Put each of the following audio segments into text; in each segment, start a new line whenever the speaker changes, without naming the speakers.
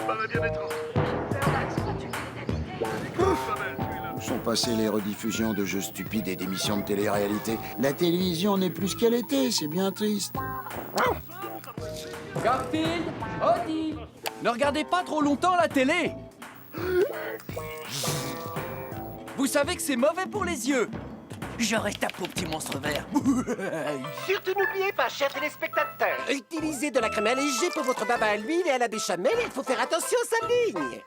paraît bien étrange.
Où sont passées les rediffusions de jeux stupides et d'émissions de télé-réalité? La télévision n'est plus ce qu'elle était, c'est bien triste.
Garfield, Odile, ne regardez pas trop longtemps la télé. Vous savez que c'est mauvais pour les yeux. Je reste au petit monstre vert.
Surtout n'oubliez pas, chers téléspectateurs, utilisez de la crème allégée pour votre baba à l'huile et à la béchamel. Il faut faire attention aux lignes.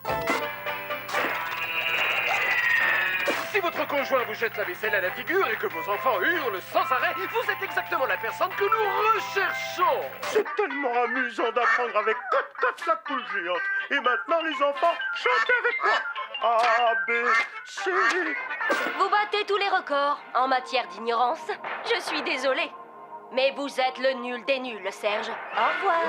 Si votre conjoint vous jette la vaisselle à la figure et que vos enfants hurlent sans arrêt, vous êtes exactement la personne que nous recherchons. C'est tellement amusant d'apprendre avec Cote la poule géante. Et maintenant, les enfants, chantez avec moi. A, B, C.
Vous battez tous les records en matière d'ignorance. Je suis désolée. Mais vous êtes le nul des nuls, Serge. Au revoir.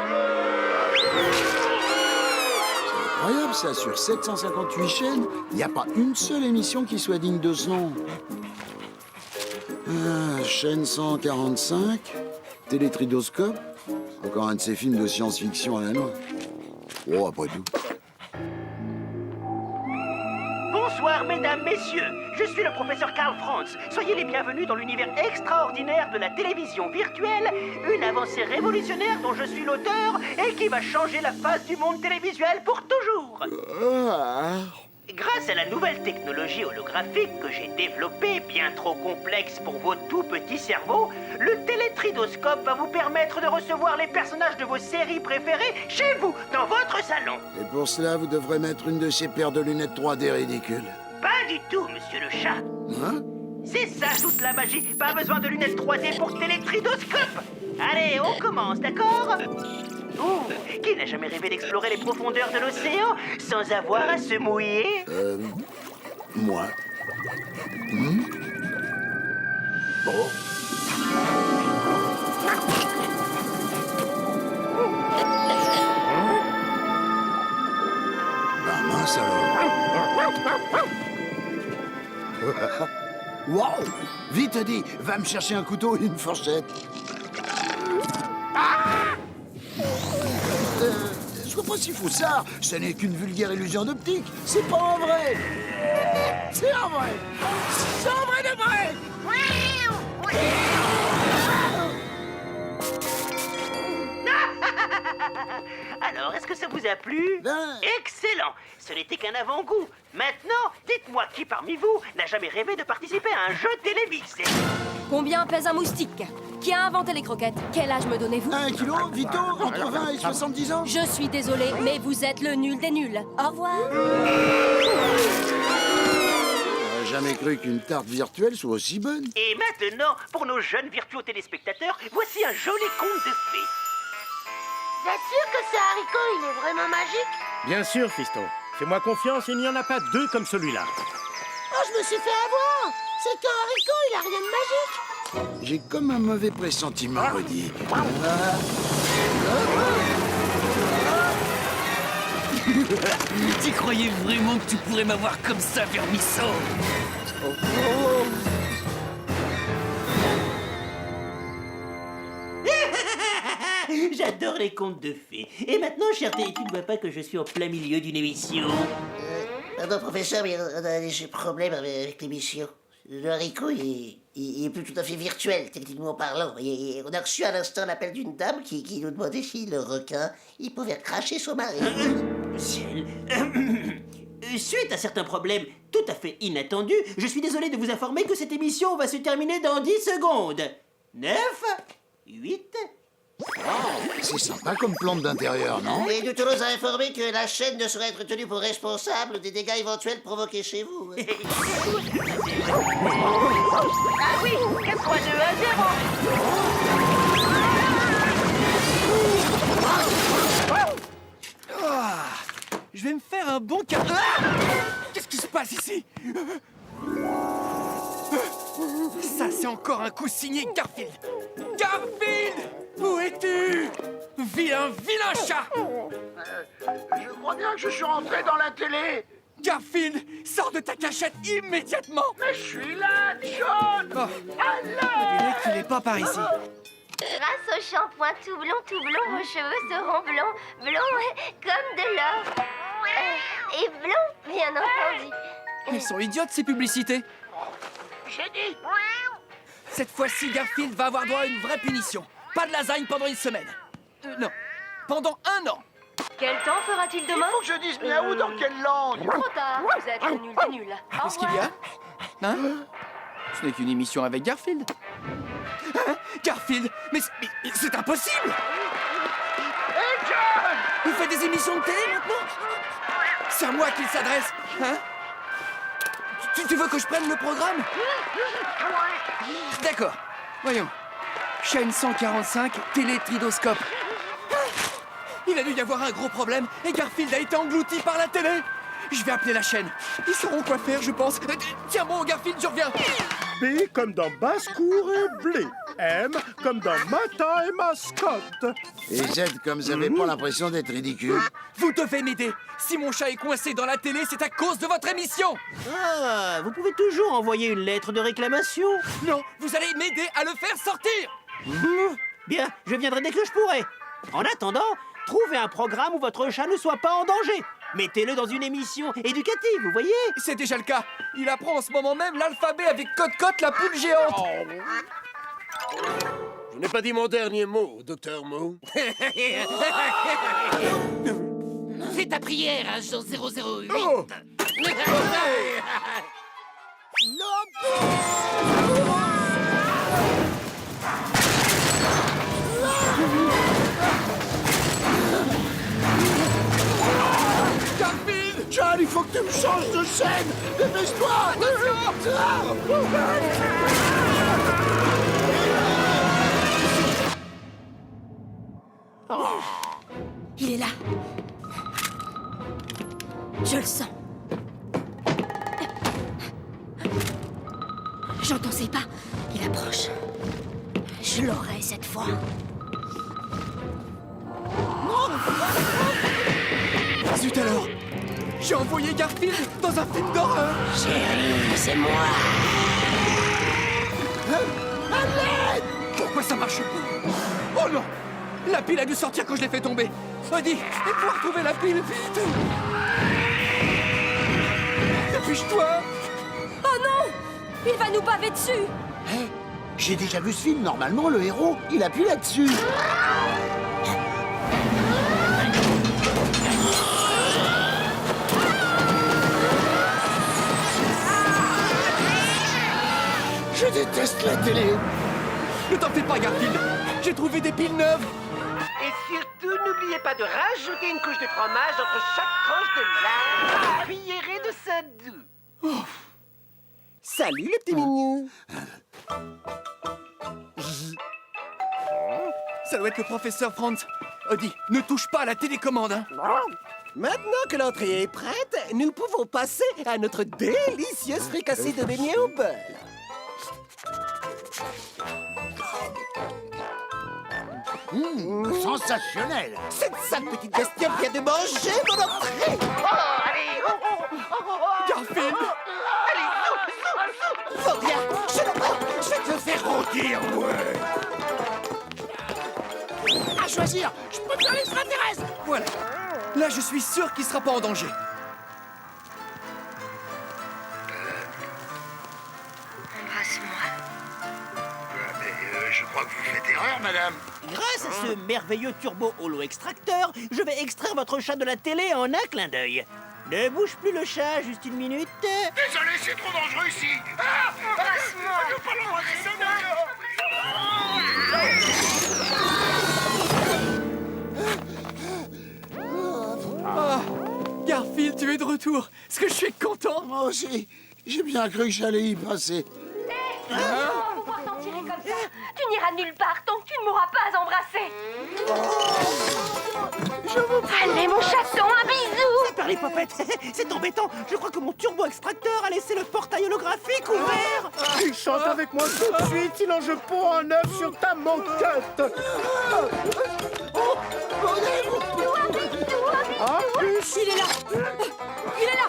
Incroyable ça, sur 758 chaînes, il n'y a pas une seule émission qui soit digne de ce nom. Chaîne 145, Télétridoscope, encore un de ces films de science-fiction à la noix. Oh, après tout.
Bonsoir, mesdames, messieurs. Je suis le professeur Karl Franz. Soyez les bienvenus dans l'univers extraordinaire de la télévision virtuelle, une avancée révolutionnaire dont je suis l'auteur et qui va changer la face du monde télévisuel pour toujours. Grâce à la nouvelle technologie holographique que j'ai développée, bien trop complexe pour vos tout petits cerveaux, le télétridoscope va vous permettre de recevoir les personnages de vos séries préférées chez vous, dans votre salon.
Et pour cela, vous devrez mettre une de ces paires de lunettes 3D ridicules.
Pas du tout, monsieur le chat.
Hein?
C'est ça toute la magie. Pas besoin de lunettes 3D pour télétridoscope. Allez, on commence, d'accord? Ouh, qui n'a jamais rêvé d'explorer les profondeurs de l'océan sans avoir à se mouiller?
Moi. Bah mince alors. Wow! Vite, Eddie, va me chercher un couteau et une fourchette. Je vois pas s'il faut ça. Ce n'est qu'une vulgaire illusion d'optique. C'est pas en vrai. C'est en vrai. C'est en vrai de vrai.
Alors, est-ce que ça vous a plu?
Ben-
Excellent. Ce n'était qu'un avant-goût. Maintenant, dites-moi qui parmi vous n'a jamais rêvé de participer à un jeu télévisé?
Combien pèse un moustique? Qui a inventé les croquettes? Quel âge me donnez-vous?
1 kilo, Vito, entre 20 et 70 ans.
Je suis désolée, mais vous êtes le nul des nuls. Au revoir.
J'aurais jamais cru qu'une tarte virtuelle soit aussi bonne.
Et maintenant, pour nos jeunes virtuaux téléspectateurs, voici un joli conte de fées.
Vous êtes sûr que ce haricot, il est vraiment magique?
Bien sûr, fiston. Fais-moi confiance, il n'y en a pas deux comme celui-là.
Oh, je me suis fait avoir! C'est qu'un haricot, il a rien de magique!
J'ai comme un mauvais pressentiment, Eddie.
Tu croyais vraiment que tu pourrais m'avoir comme ça, vermisseau?
J'adore les contes de fées. Et maintenant, cher Télé, tu ne vois pas que je suis en plein milieu d'une émission?
Pardon, professeur, mais j'ai problème avec l'émission. Le haricot, il est plus tout à fait virtuel, techniquement parlant. Et on a reçu à l'instant l'appel d'une dame qui nous demandait si le requin, il pouvait cracher son mari.
Ciel. Suite à certains problèmes tout à fait inattendus, je suis désolé de vous informer que cette émission va se terminer dans 10 secondes. 9, 8...
C'est sympa comme plante d'intérieur, non?
Et nous tenons à informer que la chaîne ne saurait être tenue pour responsable des dégâts éventuels provoqués chez vous.
Ah oui, 82 à 0.
Je vais me faire un bon car... Ah! Qu'est-ce qui se passe ici? Ça, c'est encore un coup signé Garfield. Garfield! Où es-tu? Vilain chat!
Je crois bien que je suis rentré dans la télé.
Garfield, sors de ta cachette immédiatement!
Mais je suis là, John.
Oh, on dirait qu'il est pas par ici.
Grâce au shampoing tout blond, vos cheveux seront blonds comme de l'or.
Et blond, bien entendu.
Ils sont idiotes, ces publicités.
J'ai dit.
Cette fois-ci, Garfield va avoir droit à une vraie punition. Pas de lasagne pendant une semaine. Non, pendant 1 an.
Quel temps fera-t-il demain?
Faut que je dise miaou dans quelle langue?
Trop tard, vous êtes le nul des nuls. Au
Qu'est-ce qu'il y a? Hein? Ce n'est qu'une émission avec Garfield. Hein? Garfield? Mais c'est impossible! Il fait des émissions de télé maintenant? C'est à moi qu'il s'adresse, hein? Tu veux que je prenne le programme? D'accord, voyons. Chaîne 145, télé-tridoscope. Il a dû y avoir un gros problème et Garfield a été englouti par la télé. Je vais appeler la chaîne. Ils sauront quoi faire, je pense. Tiens bon, Garfield, je reviens.
B comme dans basse-cour et blé. M comme dans matin et mascotte.
Et Z comme vous avez pas l'impression d'être ridicule.
Vous devez m'aider. Si mon chat est coincé dans la télé, c'est à cause de votre émission.
Ah, vous pouvez toujours envoyer une lettre de réclamation.
Non, vous allez m'aider à le faire sortir.
Bien, je viendrai dès que je pourrai. En attendant, trouvez un programme où votre chat ne soit pas en danger. Mettez-le dans une émission éducative, vous voyez?
C'est déjà le cas. Il apprend en ce moment même l'alphabet avec Cote-Cote, la poule géante.
Je n'ai pas dit mon dernier mot, docteur Mo.
Fais ta prière, agent 008.
Oh!
Garfield!
John, il faut que tu me changes de chaîne. Dépêche-toi.
Il est là. Je le sens. J'entends ses pas. Il approche. Je l'aurai cette fois.
Zut alors! J'ai envoyé Garfield dans un film d'horreur!
Chérie, c'est moi.
Pourquoi ça marche pas? Oh non! La pile a dû sortir quand je l'ai fait tomber! Odie, il faut retrouver la pile, vite! Dépêche-toi!
Oh non! Il va nous baver dessus!
J'ai déjà vu ce film. Normalement, le héros, il appuie là-dessus. Je déteste la télé.
Ne t'en fais pas, Garfield! J'ai trouvé des piles neuves!
Et surtout, n'oubliez pas de rajouter une couche de fromage entre chaque tranche de lard. Cuillerée de ça doux. Salut, le petit mignon.
Ça doit être le professeur Franz. Odie, ne touche pas à la télécommande, hein?
Maintenant que l'entrée est prête, nous pouvons passer à notre délicieuse fricassée de beignets au beurre.
Sensationnel.
Cette sale petite bestiole vient de manger mon entrée. Oh, allez,
Garfield!
allez, zou. Faut bien, je le prends, je vais te le faire rôtir, ouais.
À choisir, je peux faire l'extraterrestre.
Voilà. Là, je suis sûr qu'il sera pas en danger.
Je crois que vous faites erreur, madame.
Grâce à ce merveilleux turbo holo-extracteur, je vais extraire votre chat de la télé en un clin d'œil. Ne bouge plus le chat, juste une minute.
Désolé, c'est trop dangereux ici.
Ah, Garfield, tu es de retour. Est-ce que je suis content?
Moi aussi, j'ai bien cru que j'allais y passer.
Pourquoi t'en tirer comme ça? Tu n'iras nulle part tant que tu ne m'auras pas embrassé. Allez, mon chaton, un bisou.
Par les popettes, c'est embêtant. Je crois que mon turbo-extracteur a laissé le portail holographique ouvert.
Tu chantes avec moi tout de suite, sinon je pends un œuf sur ta moquette. En plus,
Il est là. Il est là.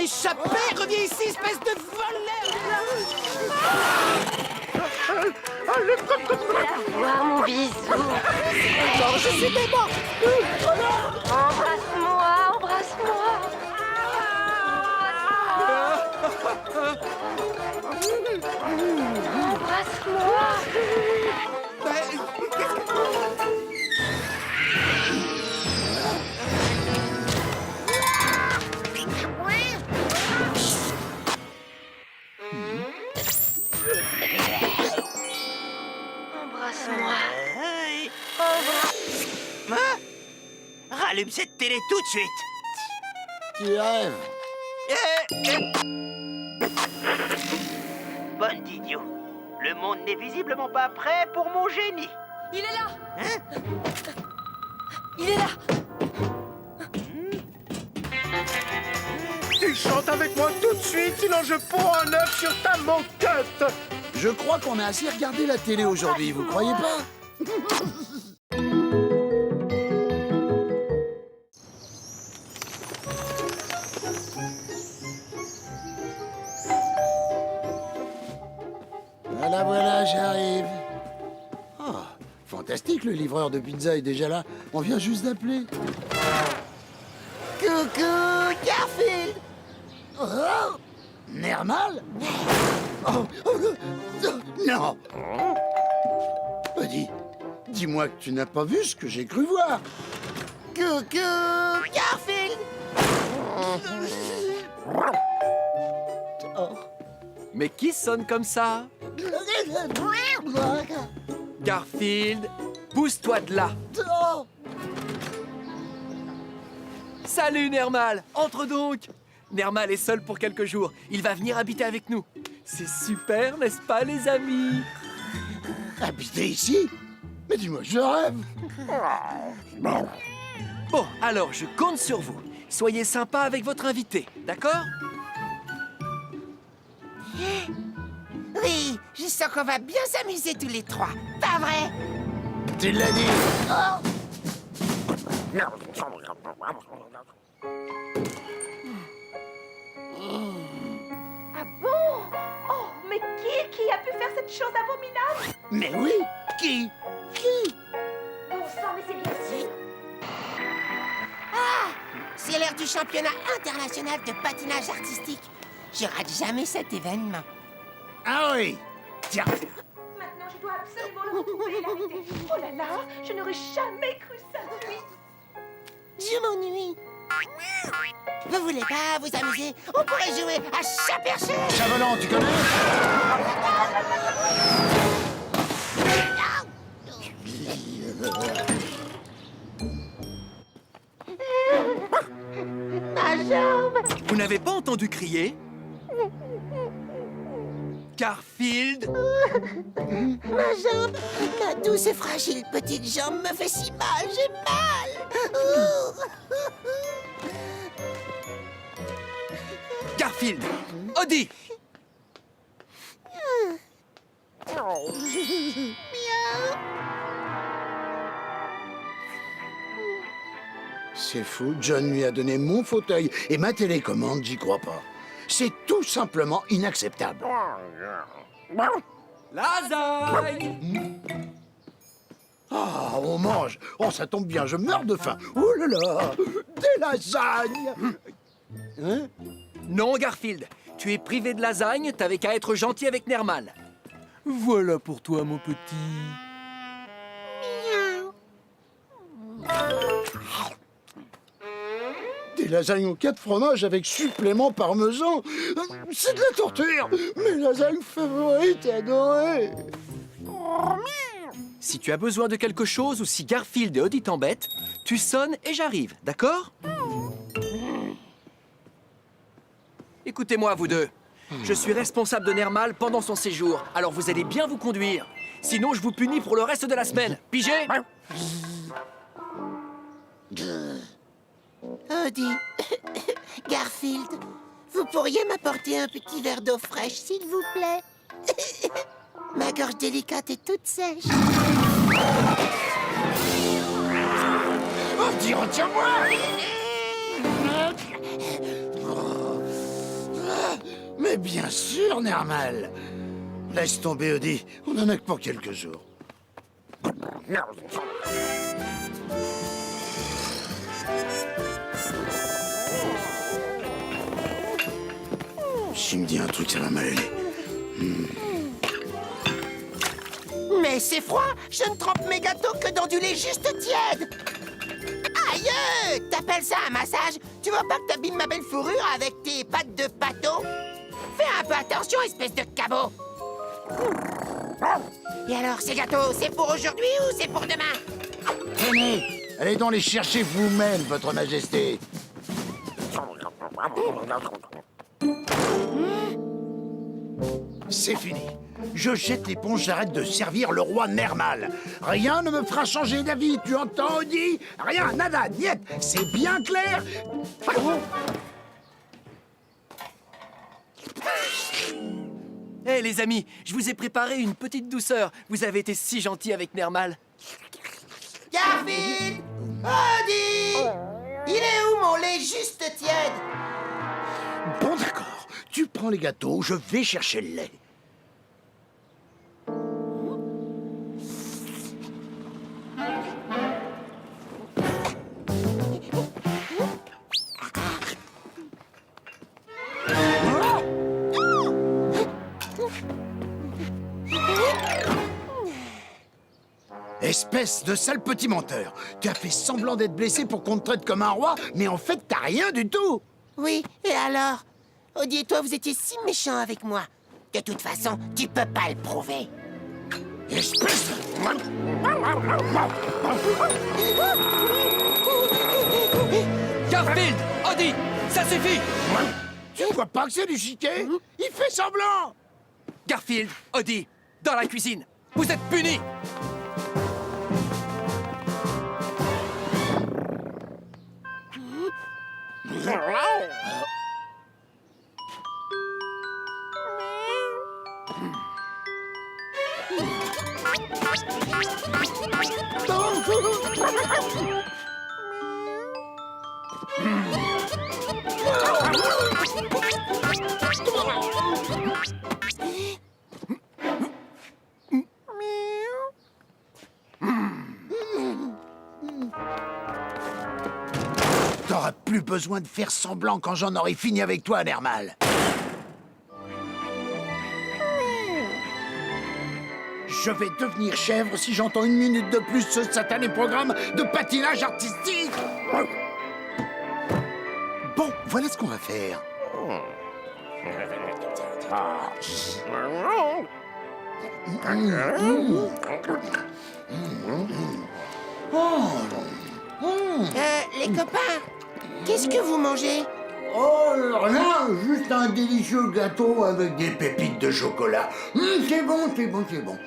échappé. Reviens ici, espèce de voleur.
Voir mon bisou.
Je suis démon.
Embrasse-moi, embrasse-moi. Embrasse-moi. Embrasse-moi.
Hein? Rallume cette télé tout de suite.
Tu rêves.
Bonne d'idiot. Le monde n'est visiblement pas prêt pour mon génie.
Il est là.
Hein?
Il est là.
Tu chantes avec moi tout de suite, sinon je pends un œuf sur ta moquette.
Je crois qu'on a assez regardé la télé aujourd'hui, vous croyez pas? Voilà, j'arrive. Oh, fantastique, le livreur de pizza est déjà là. On vient juste d'appeler.
Coucou, Garfield.
Oh, Nermal? Non. Dis-moi que tu n'as pas vu ce que j'ai cru voir.
Coucou, Garfield.
Mais qui sonne comme ça? Garfield, pousse-toi de là. Salut Nermal, entre donc. Nermal est seul pour quelques jours. Il va venir habiter avec nous. C'est super, n'est-ce pas les amis?
Habiter ici? Mais dis-moi, je rêve.
Bon, alors je compte sur vous. Soyez sympa avec votre invité, d'accord?
Oui, je sens qu'on va bien s'amuser tous les trois. Pas vrai?
Tu l'as dit.
Ah bon? Oh, mais qui a pu faire cette chose abominable?
Mais oui, qui?
Bon sang, mais c'est bien sûr.
C'est l'heure du championnat international de patinage artistique. Je rate jamais cet événement.
Ah oui. Tiens.
Maintenant, je dois absolument le retrouver et l'arrêter. Oh là là, je n'aurais jamais cru ça de lui.
Je m'ennuie. Vous voulez pas vous amuser? On pourrait jouer à chat perché.
Chavalant, tu connais?
Ma jambe!
Vous n'avez pas entendu crier? Garfield?
Ma jambe, ma douce et fragile petite jambe me fait si mal, j'ai mal.
Garfield! Odie!
C'est fou, John lui a donné mon fauteuil et ma télécommande, j'y crois pas. C'est tout simplement inacceptable.
Lasagne!
Ah, on mange. Oh, ça tombe bien, je meurs de faim. Oh là là, des lasagnes. Hein?
Non, Garfield. Tu es privé de lasagne, t'avais qu'à être gentil avec Nermal. Voilà pour toi, mon petit.
Des lasagnes aux 4 fromages avec supplément parmesan. C'est de la torture. Mes lasagnes favorites et adorées.
Si tu as besoin de quelque chose ou si Garfield et Odie t'embêtent, tu sonnes et j'arrive, d'accord? Écoutez-moi, vous deux. Je suis responsable de Nermal pendant son séjour, alors vous allez bien vous conduire. Sinon, je vous punis pour le reste de la semaine. Pigé?
Odie, Garfield, vous pourriez m'apporter un petit verre d'eau fraîche, s'il vous plaît? Ma gorge délicate est toute sèche.
Odie, retiens-moi. Mais bien sûr, Nermal. Laisse tomber, Odie. On en a que pour quelques jours. S'il me dit un truc, ça va mal aller.
Mais c'est froid. Je ne trempe mes gâteaux que dans du lait juste tiède. Aïe! T'appelles ça un massage? Tu vois pas que t'abîmes ma belle fourrure avec tes pattes de pâteau? Fais un peu attention, espèce de cabot! Et alors, ces gâteaux, c'est pour aujourd'hui ou c'est pour demain?
Tenez, allez donc les chercher vous-même, votre majesté. C'est fini. Je jette l'éponge, j'arrête de servir le roi Nermal. Rien ne me fera changer d'avis, tu entends, Odie? Rien, nada, niet, c'est bien clair.
Hé les amis, je vous ai préparé une petite douceur. Vous avez été si gentils avec Nermal.
Garfield! Odie! Il est où mon lait juste tiède?
Bon, d'accord. Tu prends les gâteaux, je vais chercher le lait. Espèce de sale petit menteur. Tu as fait semblant d'être blessé pour qu'on te traite comme un roi, mais en fait, t'as rien du tout.
Oui, et alors? Odie et toi, vous étiez si méchants avec moi. De toute façon, tu peux pas le prouver.
Espèce de...
Garfield! Odie! Ça suffit!
Tu vois pas que c'est du chiquet? Il fait semblant.
Garfield, Odie, dans la cuisine. Vous êtes punis!
T'auras plus besoin de faire semblant quand j'en aurai fini avec toi, Nermal. Je vais devenir chèvre si j'entends une minute de plus ce satané programme de patinage artistique. Bon, voilà ce qu'on va faire.
Les copains, qu'est-ce que vous mangez?
Oh, rien, juste un délicieux gâteau avec des pépites de chocolat. C'est bon, c'est bon, c'est bon.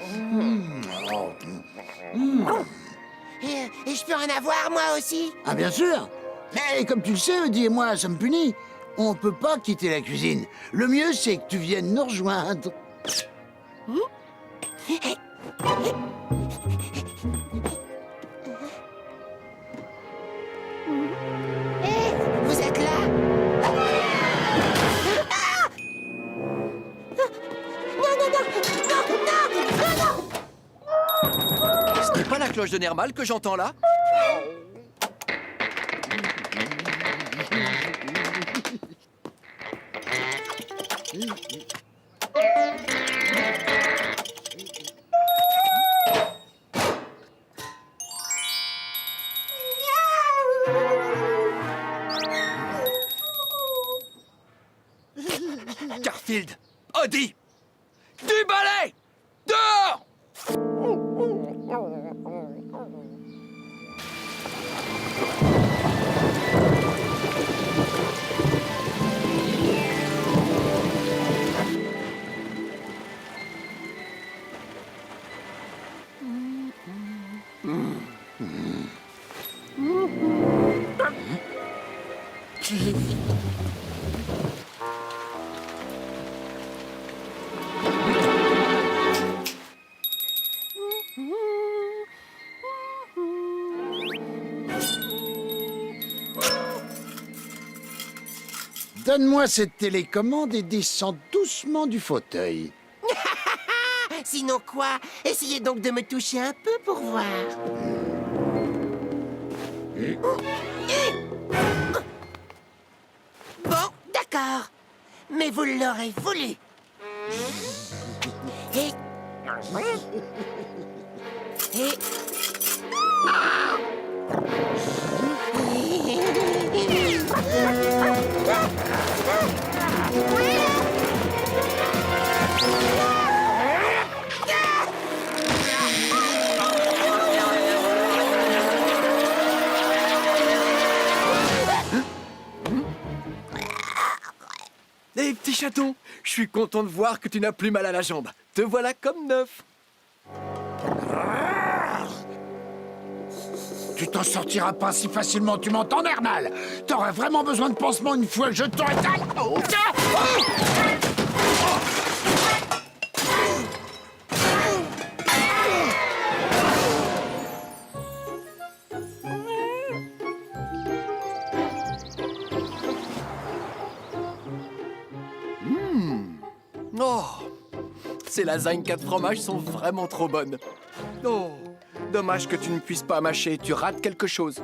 Et je peux en avoir, moi aussi?
Ah, bien sûr. Mais comme tu le sais, Odie et moi sommes punis. On peut pas quitter la cuisine. Le mieux, c'est que tu viennes nous rejoindre.
Vous êtes là?
Ce n'est pas la cloche de Nermal que j'entends là? Garfield! Odie! Du balai! Dehors!
Donne-moi cette télécommande et descends doucement du fauteuil.
Sinon quoi? Essayez donc de me toucher un peu pour voir. Bon, d'accord. Mais vous l'aurez voulu. Et...
Hé, petit chaton, je suis content de voir que tu n'as plus mal à la jambe. Te voilà comme neuf.
Tu t'en sortiras pas si facilement, tu m'entends, Nermal? T'auras vraiment besoin de pansement une fois que je t'aurai... Oh,
Oh, ces lasagnes 4 fromages sont vraiment trop bonnes. Oh, dommage que tu ne puisses pas mâcher, tu rates quelque chose.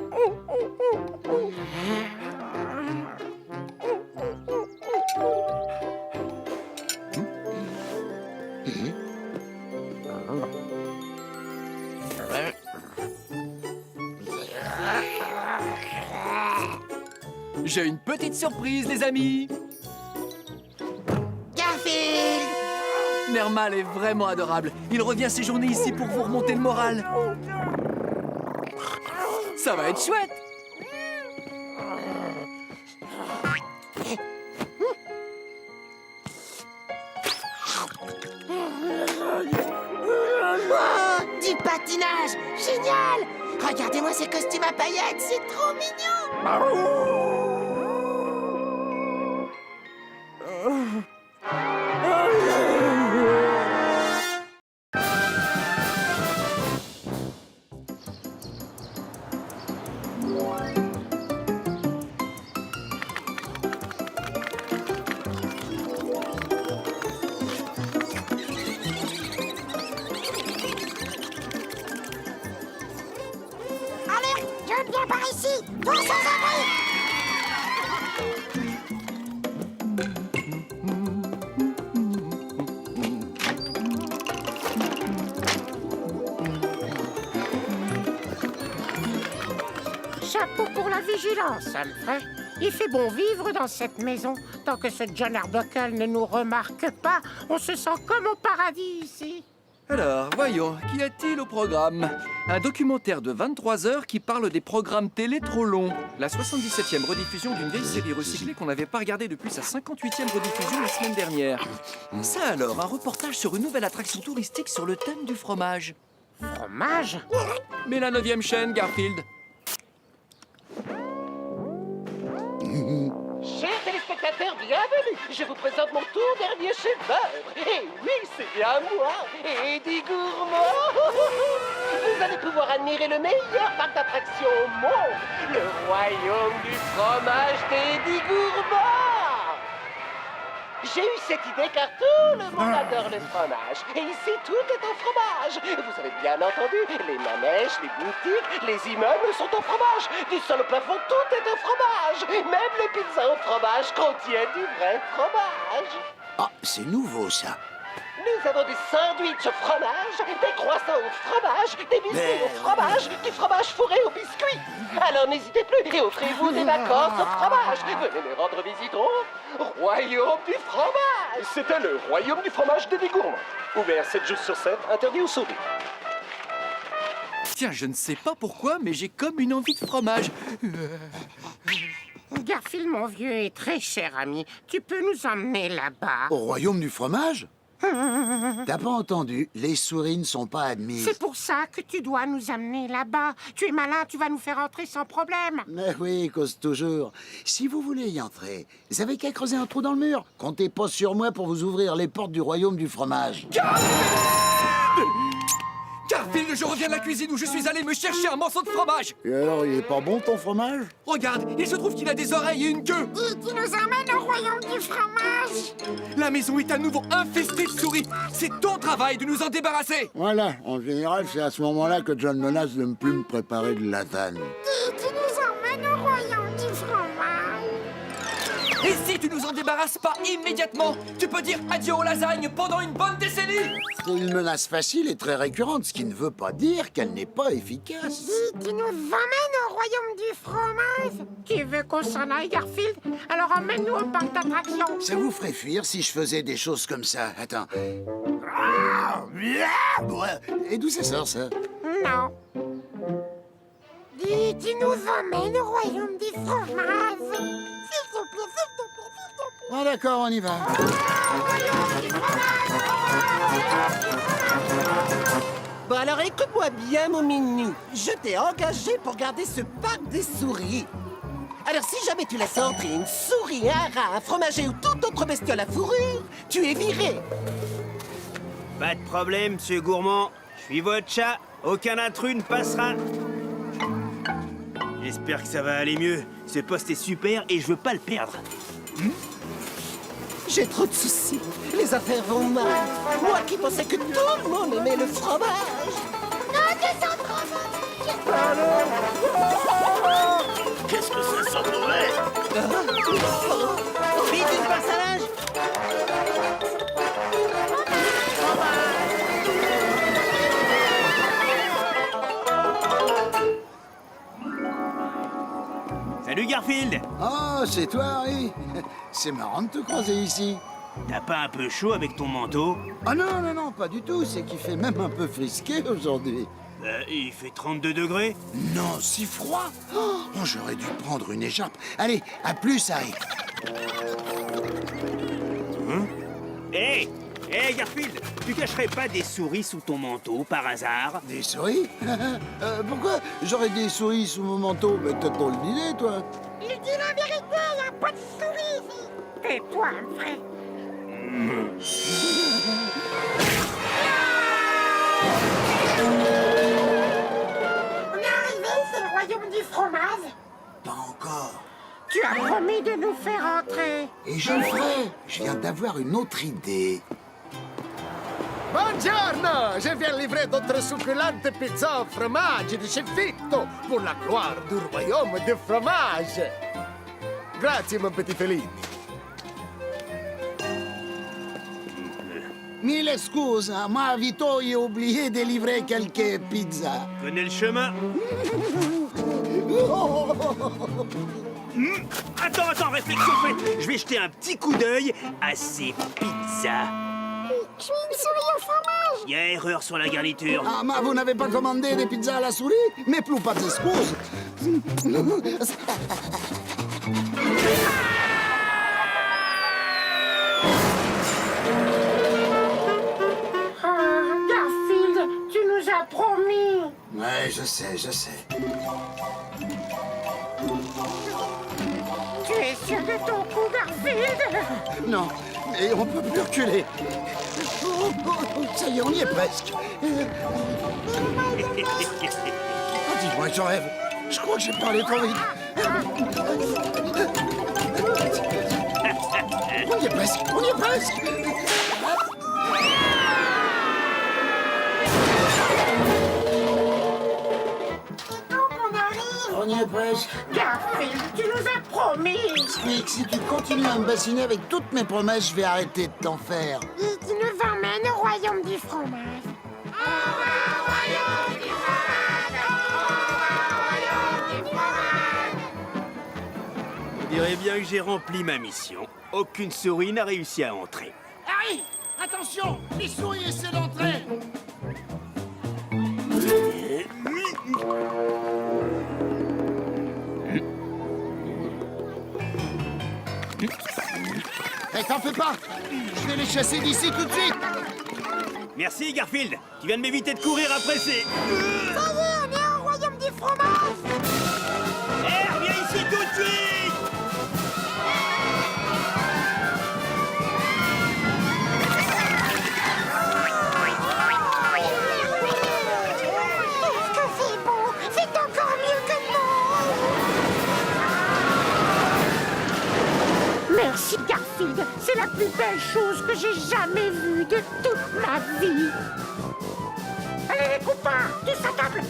J'ai une petite surprise, les amis.
Garfield!
Nermal est vraiment adorable. Il revient séjourner ici pour vous remonter le moral. Ça va être chouette.
Oh, du patinage! Génial! Regardez-moi ces costumes à paillettes, c'est trop mignon!
Alerte! Je viens par ici! Tous sans abri!
Chapeau pour la vigilance, Alfred. Il fait bon vivre dans cette maison. Tant que ce John Arbuckle ne nous remarque pas, on se sent comme au paradis ici.
Alors, voyons, qu'y a-t-il au programme? Un documentaire de 23 heures qui parle des programmes télé trop longs. La 77e rediffusion d'une vieille série recyclée qu'on n'avait pas regardée depuis sa 58e rediffusion la semaine dernière. Ça alors, un reportage sur une nouvelle attraction touristique sur le thème du fromage.
Fromage?
Mais la 9e chaîne, Garfield.
Chers téléspectateurs, bienvenue. Je vous présente mon tout dernier chef-d'œuvre. Et oui, c'est bien moi, Eddie Gourmand. Vous allez pouvoir admirer le meilleur parc d'attractions au monde, le royaume du fromage d'Eddie Gourmand. J'ai eu cette idée car tout le monde adore le fromage. Et ici, tout est en fromage. Vous avez bien entendu, les manèges, les boutiques, les immeubles sont en fromage. Du sol au plafond, tout est en fromage. Même les pizzas au fromage contiennent du vrai fromage.
Ah, c'est nouveau, ça.
Nous avons des sandwichs au fromage, des croissants au fromage, des biscuits au fromage, du fromage fourré au biscuit. Alors n'hésitez plus et offrez-vous des vacances au fromage. Venez me rendre visite au royaume du fromage. C'était le royaume du fromage d'Eddie Gourmand. Ouvert 7 jours sur 7, interdit aux souris.
Tiens, je ne sais pas pourquoi, mais j'ai comme une envie de fromage.
Garfield, mon vieux et très cher ami, tu peux nous emmener là-bas?
Au royaume du fromage? T'as pas entendu? Les souris ne sont pas admises.
C'est pour ça que tu dois nous amener là-bas. Tu es malin, tu vas nous faire entrer sans problème.
Mais oui, cause toujours. Si vous voulez y entrer, vous avez qu'à creuser un trou dans le mur. Comptez pas sur moi pour vous ouvrir les portes du royaume du fromage.
Garfield, je reviens de la cuisine où je suis allé me chercher un morceau de fromage.
Et alors, il est pas bon ton fromage?
Regarde, il se trouve qu'il a des oreilles et une queue.
Tu nous emmènes au royaume du fromage.
La maison est à nouveau infestée de souris. C'est ton travail de nous en débarrasser.
Voilà, en général, c'est à ce moment-là que John menace de ne plus me préparer de lasagne.
Tu nous emmènes au royaume du fromage.
Et si tu nous en débarrasses pas immédiatement, tu peux dire adieu aux lasagnes pendant une bonne décennie.
C'est une menace facile et très récurrente, ce qui ne veut pas dire qu'elle n'est pas efficace.
Tu nous emmènes au royaume du fromage. Tu veux qu'on s'en aille, Garfield? Alors emmène-nous au parc d'attractions.
Ça vous ferait fuir si je faisais des choses comme ça? Attends. Et d'où ça sort, ça?
Non. Dis, tu nous emmènes au royaume du fromage. S'il te plaît, s'il te plaît, s'il te plaît.
Ah d'accord, on y va.
Bon alors écoute-moi bien mon minou. Je t'ai engagé pour garder ce parc des souris. Alors si jamais tu laisses entrer une souris, un rat, un fromager ou toute autre bestiole à fourrure, tu es viré.
Pas de problème, monsieur Gourmand. Je suis votre chat. Aucun intrus ne passera. J'espère que ça va aller mieux. Ce poste est super et je veux pas le perdre.
J'ai trop de soucis. Les affaires vont mal. Moi qui pensais que tout le monde aimait le fromage.
Non, descends trop
Qu'est-ce que ça sent mauvais?
Vite, une pince à linge.
Salut Garfield.
Oh, c'est toi, Harry. C'est marrant de te croiser ici.
T'as pas un peu chaud avec ton manteau?
Ah non, non, non, pas du tout. C'est qu'il fait même un peu frisqué aujourd'hui.
Il fait 32 degrés.
Non, si froid. Oh, j'aurais dû prendre une écharpe. Allez, à plus, Harry.
Hé Garfield, tu cacherais pas des souris sous ton manteau par hasard?
Des souris? Pourquoi j'aurais des souris sous mon manteau? Mais t'as drôle d'idée, toi.
Il dit la vérité, il n'y a pas de souris ici. Tais-toi, Humphrey. On est arrivé, c'est le royaume du fromage.
Pas encore.
Tu as promis de nous faire entrer.
Et je le ferai. Je viens d'avoir une autre idée.
Buongiorno! Je viens livrer d'autres succulentes pizzas au fromage de chez Fitto pour la gloire du royaume du fromage. Grazie, mon petit Fellini.
Mille excuses, moi, Vito, j'ai oublié de livrer quelques pizzas.
Connais le chemin? Attends, réflexion faite. Je vais jeter un petit coup d'œil à ces pizzas.
Je suis une souris au fromage.
Il y a erreur sur la garniture.
Ah, mais vous n'avez pas commandé des pizzas à la souris? Mais plus pas d'excuses.
Garfield, tu nous as promis.
Ouais, je sais.
Tu es sûr de ton coup, Garfield?
Non, mais on peut plus reculer. Ça y est, on y est presque. Dis-moi que j'en rêve. Je crois que j'ai parlé trop vite. On y est presque. On y est presque.
Garfield, tu nous as promis.
Squeak, si tu continues à me bassiner avec toutes mes promesses, je vais arrêter de t'en faire.
Et tu nous emmènes au royaume du fromage. Au royaume du fromage.
On dirait bien que j'ai rempli ma mission. Aucune souris n'a réussi à entrer.
Harry, attention, les souris essaient d'entrer. Eh, t'en fais pas. Je vais les chasser d'ici tout de suite.
Merci Garfield. Tu viens de m'éviter de courir après ces...
Ça y est, on est au royaume du fromage.
Reviens ici tout de suite.
Garfield, c'est la plus belle chose que j'ai jamais vue de toute ma vie. Allez les copains, tous à table.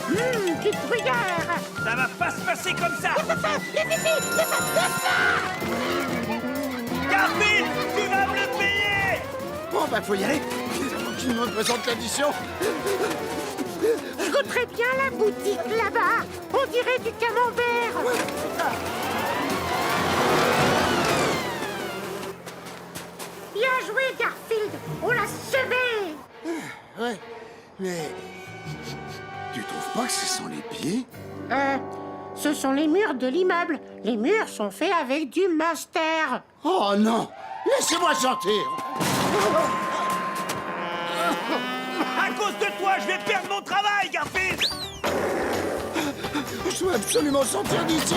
Petite bruyère.
Ça va pas se passer comme ça. Garfield, tu vas me le payer.
Bon, bah, faut y aller. Qui me représente l'addition?
Je goûterais bien la boutique là-bas. On dirait du camembert. Bien joué, Garfield. On l'a semé.
Ouais, mais... Tu trouves pas que ce sont les pieds?
Ce sont les murs de l'immeuble. Les murs sont faits avec du master.
Oh non! Laissez-moi sortir!
À cause de toi, je vais perdre mon travail, Garfield.
Je dois absolument sortir d'ici!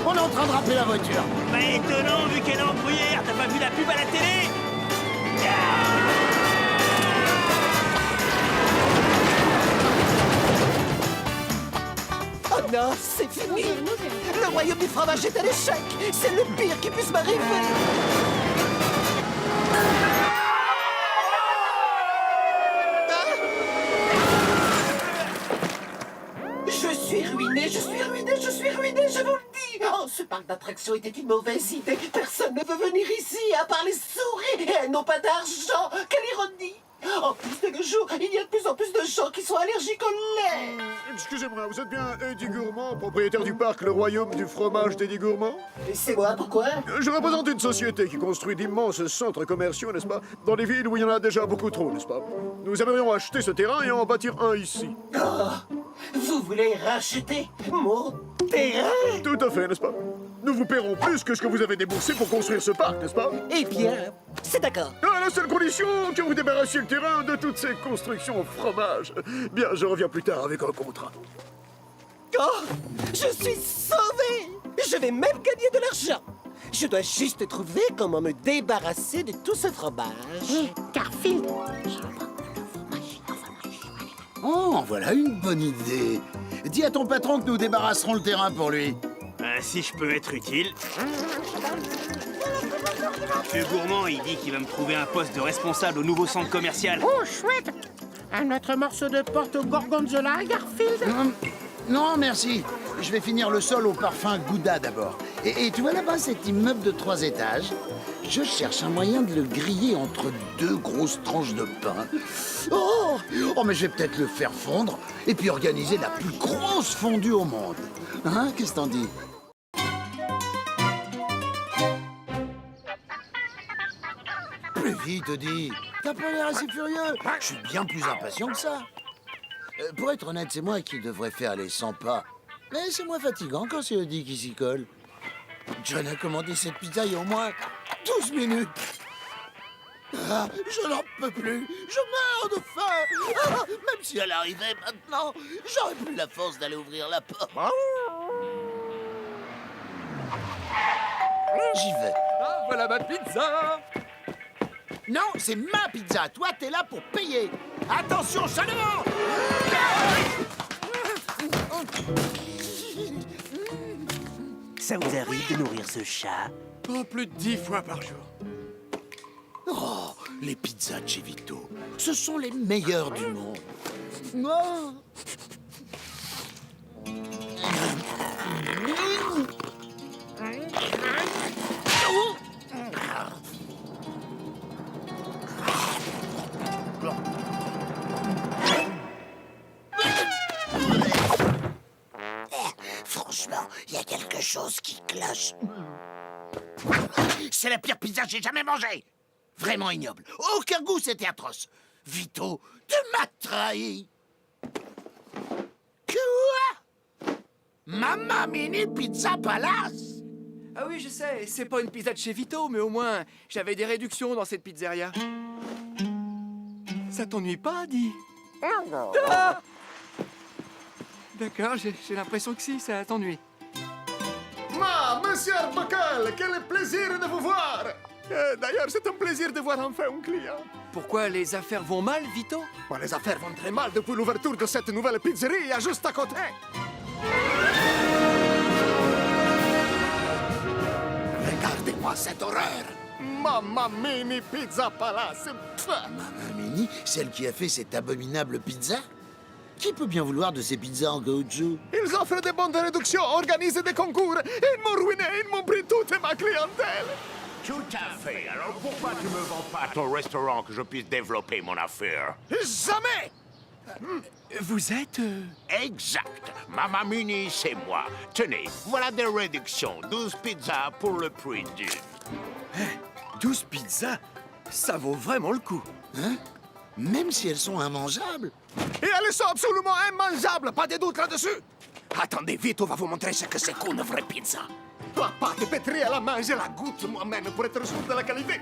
On est en train de râper la voiture!
Pas étonnant vu qu'elle est en bruyère. T'as pas vu la pub à la télé?
Oh non, c'est fini. Le royaume du fromage est un échec. C'est le pire qui puisse m'arriver. Je suis ruiné, je suis ruiné, je suis ruiné, je vous le dis. Oh, ce parc d'attractions était une mauvaise idée. Personne ne veut venir ici à part les souris et elles n'ont pas d'argent. Quelle ironie. En plus de nos jours, il y a de plus en plus de gens qui sont allergiques au lait.
Excusez-moi, vous êtes bien Eddie Gourmand, propriétaire du parc Le Royaume du fromage d'Eddie Gourmand?
Et c'est moi, pourquoi?
Je représente une société qui construit d'immenses centres commerciaux, n'est-ce pas? Dans des villes où il y en a déjà beaucoup trop, n'est-ce pas? Nous aimerions acheter ce terrain et en bâtir un ici.
Oh, vous voulez racheter mon terrain?
Tout à fait, n'est-ce pas? Nous vous paierons plus que ce que vous avez déboursé pour construire ce parc, n'est-ce pas?
Eh bien, c'est d'accord.
À la seule condition que vous débarrassiez le terrain de toutes ces constructions au fromage. Bien, je reviens plus tard avec un contrat.
Oh, je suis sauvé. Je vais même gagner de l'argent. Je dois juste trouver comment me débarrasser de tout ce fromage.
Garfield.
Oh, voilà une bonne idée. Dis à ton patron que nous débarrasserons le terrain pour lui.
Si je peux être utile. Monsieur Gourmand, il dit qu'il va me trouver un poste de responsable au nouveau centre commercial.
Oh, chouette. Un autre morceau de porte au gorgonzola, Garfield?
Non, merci. Je vais finir le sol au parfum Gouda d'abord. Et tu vois là-bas cet immeuble de 3 étages? Je cherche un moyen de le griller entre 2 grosses tranches de pain. Oh, mais je vais peut-être le faire fondre et puis organiser la plus grosse fondue au monde. Hein, qu'est-ce que t'en dis? Plus vite, dis. T'as pas l'air assez furieux. Je suis bien plus impatient que ça. Pour être honnête, c'est moi qui devrais faire les 100 pas. Mais c'est moins fatigant quand c'est Eddie qui s'y colle. John a commandé cette pizza il y a au moins 12 minutes. Ah, je n'en peux plus. Je meurs de faim. Ah, même si elle arrivait maintenant, j'aurais plus la force d'aller ouvrir la porte. J'y vais.
Ah, voilà ma pizza.
Non, c'est ma pizza. Toi, t'es là pour payer. Attention, chalement.
Ça vous arrive de nourrir ce chat?
Oh, plus de 10 fois par jour.
Oh, les pizzas de chez Vito, ce sont les meilleures du monde. Oh.
Franchement, il y a quelque chose qui cloche. C'est la pire pizza que j'ai jamais mangée. Vraiment ignoble. Aucun goût, c'était atroce. Vito, tu m'as trahi.
Mamma Mini Pizza Palace.
Ah oui, je sais, c'est pas une pizza de chez Vito, mais au moins, j'avais des réductions dans cette pizzeria. Ça t'ennuie pas, Adi? Ah D'accord, j'ai l'impression que si, ça t'ennuie.
Monsieur Arbuckle, quel plaisir de vous voir! D'ailleurs, c'est un plaisir de voir enfin un client.
Pourquoi les affaires vont mal, Vito?
Bon, les affaires vont très mal depuis l'ouverture de cette nouvelle pizzeria juste à côté. Regardez-moi cette horreur! Mamma Mini Pizza Palace!
Mamma Mini, celle qui a fait cette abominable pizza? Qui peut bien vouloir de ces pizzas en caoutchouc?
Ils offrent des bons de réduction, organisent des concours. Ils m'ont ruiné, ils m'ont pris toute ma clientèle.
Tout à fait. Alors pourquoi tu me vends pas ton restaurant que je puisse développer mon affaire?
Jamais!
Vous êtes...
Exact. Mamma Mini, c'est moi. Tenez, voilà des réductions. 12 pizzas pour le prix d'une.
12 pizzas? Ça vaut vraiment le coup.
Hein? Même si elles sont immangeables?
Et elles sont absolument immangeables, pas de doute là-dessus. Attendez, vite, on va vous montrer ce que c'est qu'une vraie pizza. La pâte pétrie à la main, je la goûte moi-même pour être sûr de la qualité.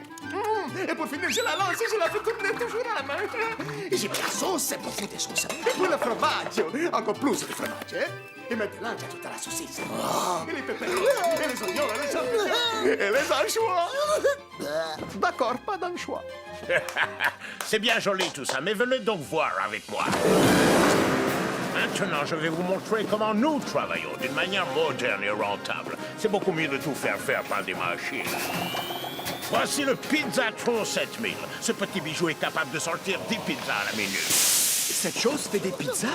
Et pour finir, je la lance et je la fais tourner toujours à la main. Et j'ai mis la sauce, beaucoup de sauce. Et puis le fromage, encore plus de fromage. Hein? Et maintenant, j'ai toute la saucisse. Et les pépins, et les oignons, et les champignons, et les anchois. D'accord, pas d'anchois.
C'est bien joli tout ça, mais venez donc voir avec moi. Maintenant, je vais vous montrer comment nous travaillons d'une manière moderne et rentable. C'est beaucoup mieux de tout faire par des machines. Voici le Pizzatron 7000. Ce petit bijou est capable de sortir 10 pizzas à la minute.
Cette chose fait des pizzas?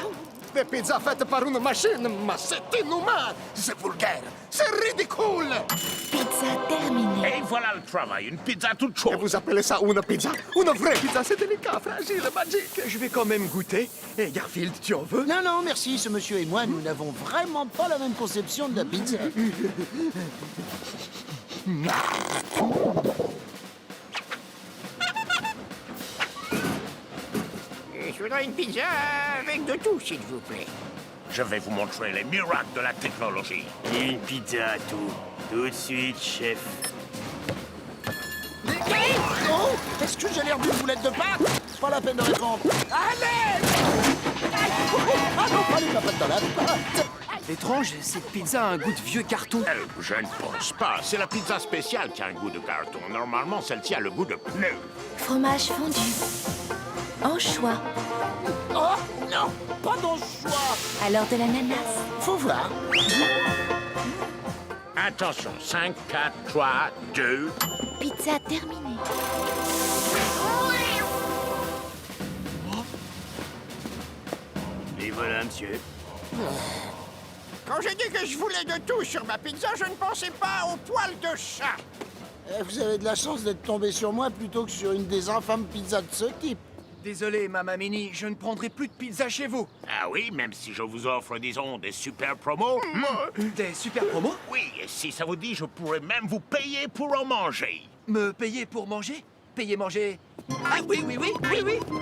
Des pizzas faites par une machine, mais c'est inhumain. C'est vulgaire, c'est ridicule.
Pizza terminée.
Et voilà le travail, une pizza toute chaude.
Et vous appelez ça une pizza? Une vraie pizza, c'est délicat, fragile, magique.
Je vais quand même goûter. Et Garfield, tu en veux?
Non, non, merci. Ce monsieur et moi, nous n'avons vraiment pas la même conception de la pizza.
Je voudrais une pizza avec de tout, s'il vous plaît.
Je vais vous montrer les miracles de la technologie.
Une pizza à tout de suite, chef.
Oh! Est-ce que j'ai l'air d'une boulette de pâte? Pas la peine de répondre. Allez! Ah non, pas les papates dans la pâte!
Étrange, cette pizza a un goût de vieux carton.
Je ne pense pas. C'est la pizza spéciale qui a un goût de carton. Normalement, celle-ci a le goût de pneu.
Fromage fondu. Anchois.
Oh non, pas d'anchois.
Alors de l'ananas.
Faut voir.
Attention, 5, 4, 3, 2...
Pizza terminée.
Et voilà, monsieur.
Quand j'ai dit que je voulais de tout sur ma pizza, je ne pensais pas au poil de chat.
Vous avez de la chance d'être tombé sur moi plutôt que sur une des infâmes pizzas de ce type.
Désolé, Mamma Mini, je ne prendrai plus de pizza chez vous.
Ah oui, même si je vous offre, disons, des super promos.
Des super promos?
Oui, et si ça vous dit, je pourrais même vous payer pour en manger.
Me payer pour manger? Payer manger? Ah oui.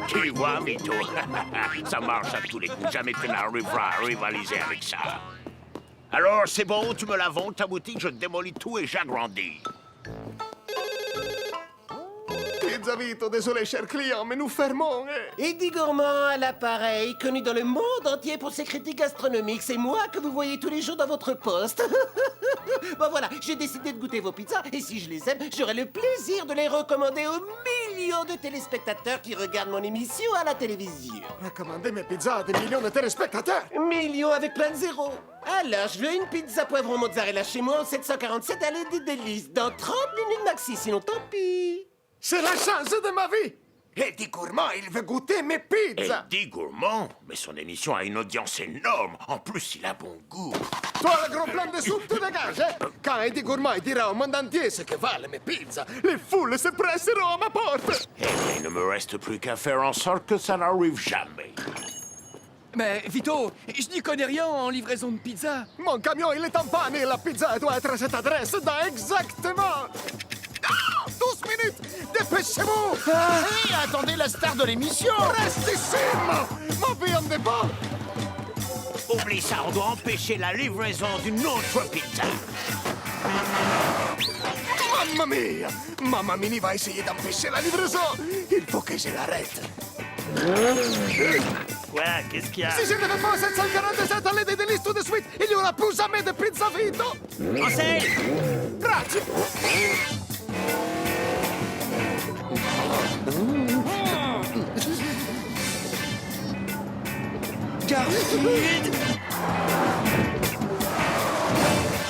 Tu vois, Vito, ça marche à tous les coups. Jamais tu n'arriveras à rivaliser avec ça. Alors, c'est bon, tu me la vends, ta boutique, je démolis tout et j'agrandis.
Pizza Vito, désolé, cher client, mais nous fermons.
Eddie Gourmand à l'appareil, connu dans le monde entier pour ses critiques gastronomiques. C'est moi que vous voyez tous les jours dans votre poste. Bon voilà, j'ai décidé de goûter vos pizzas et si je les aime, j'aurai le plaisir de les recommander aux millions de téléspectateurs qui regardent mon émission à la télévision.
Recommandez mes pizzas à des millions de téléspectateurs.
Millions avec plein de zéros. Alors, je veux une pizza poivron mozzarella chez moi au 747 allée des Délices. Dans 30 minutes maxi, sinon tant pis.
C'est la chance de ma vie. Eddie Gourmand, il veut goûter mes pizzas.
Eddie Gourmand? Mais son émission a une audience énorme. En plus, il a bon goût.
Toi, le gros plan de soupe, tu dégages, hein? Quand Eddie Gourmand dira au monde entier ce que valent mes pizzas, les foules se presseront à ma porte.
Eh bien, il ne me reste plus qu'à faire en sorte que ça n'arrive jamais.
Mais Vito, je n'y connais rien en livraison de pizza.
Mon camion, il est en panne et la pizza doit être à cette adresse dans exactement 12 minutes. Dépêchez-vous.
Hey, attendez la star de l'émission.
Reste ici, ma vie en dépend.
Oublie ça, on doit empêcher la livraison d'une autre pizza.
Mamma mia! Mamma Mini va essayer d'empêcher la livraison. Il faut que je l'arrête.
Quoi? Qu'est-ce qu'il y a?
Si je ne fais pas 747 allées des délices tout de suite, il n'y aura plus jamais de pizza vito.
Ansel!
Grazie.
Garfield!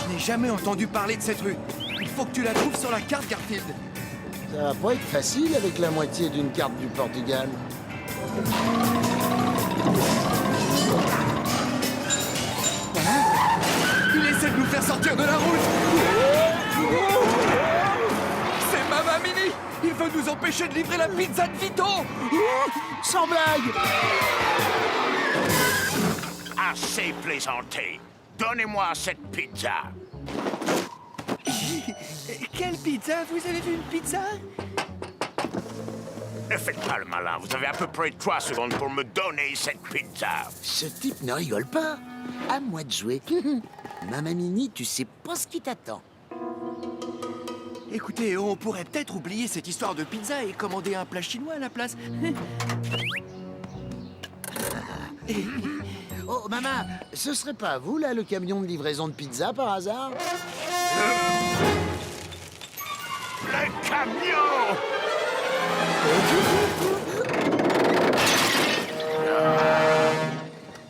Je n'ai jamais entendu parler de cette rue. Il faut que tu la trouves sur la carte, Garfield.
Ça va pas être facile avec la moitié d'une carte du Portugal.
Il essaie de nous faire sortir de la route. C'est Mamma Mini. Il veut nous empêcher de livrer la pizza de Vito.
Sans blague!
Assez plaisanté. Donnez-moi cette pizza.
Quelle pizza? Vous avez vu une pizza?
Ne faites pas le malin. Vous avez à peu près 3 secondes pour me donner cette pizza.
Ce type ne rigole pas. À moi de jouer. Mamma Mini, tu sais pas ce qui t'attend.
Écoutez, on pourrait peut-être oublier cette histoire de pizza et commander un plat chinois à la place.
Oh, maman, ce serait pas vous, là, le camion de livraison de pizza, par hasard?
Le camion!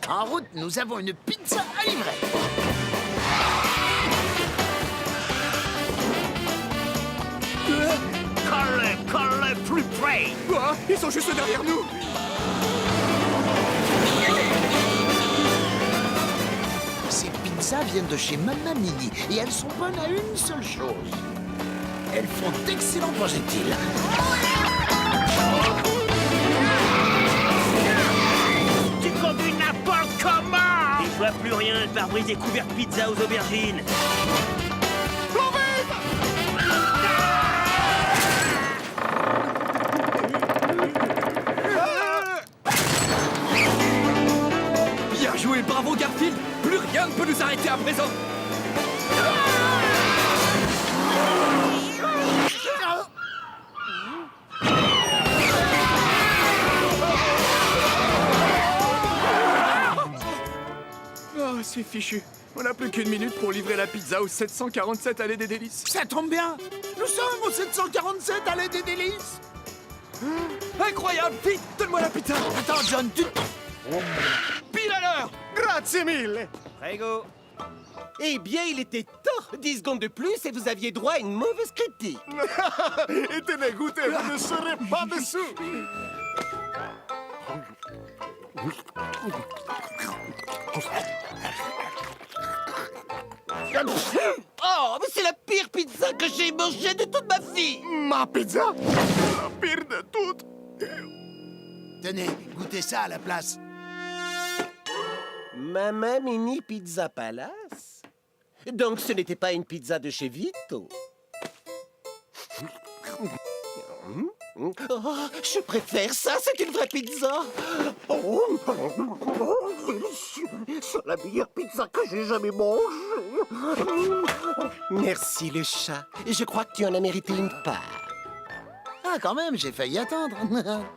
En route, nous avons une pizza à livrer.
Colle plus près!
Quoi? Ils sont juste derrière nous.
Ces pizzas viennent de chez Mamma Mini et elles sont bonnes à une seule chose. Elles font d'excellents projectiles.
Tu conduis n'importe comment!
Je vois plus rien, le pare-brise est couvert de pizza aux aubergines.
Bien joué, bravo Garfield. Plus rien ne peut nous arrêter à présent. Oh, c'est fichu. On n'a plus qu'une minute pour livrer la pizza au 747 Allée des Délices.
Ça tombe bien. Nous sommes au 747 Allée des Délices.
Incroyable! Vite, donne-moi la pizza.
Attends, John, tu...
Pile à l'heure.
Grazie mille.
Prego. Eh bien, il était temps. 10 secondes de plus et vous aviez droit à une mauvaise critique.
Et tenez, goûtez, vous ne serez pas dessous.
Oh, mais c'est la pire pizza que j'ai mangée de toute ma vie.
Ma pizza? La pire de toutes.
Tenez, goûtez ça à la place.
Mamma Mini Pizza Palace? Donc ce n'était pas une pizza de chez Vito? Oh, je préfère ça, c'est une vraie pizza. Oh, délicieux. C'est la meilleure pizza que j'ai jamais mangée. Merci le chat. Je crois que tu en as mérité une part.
Ah, quand même, j'ai failli attendre.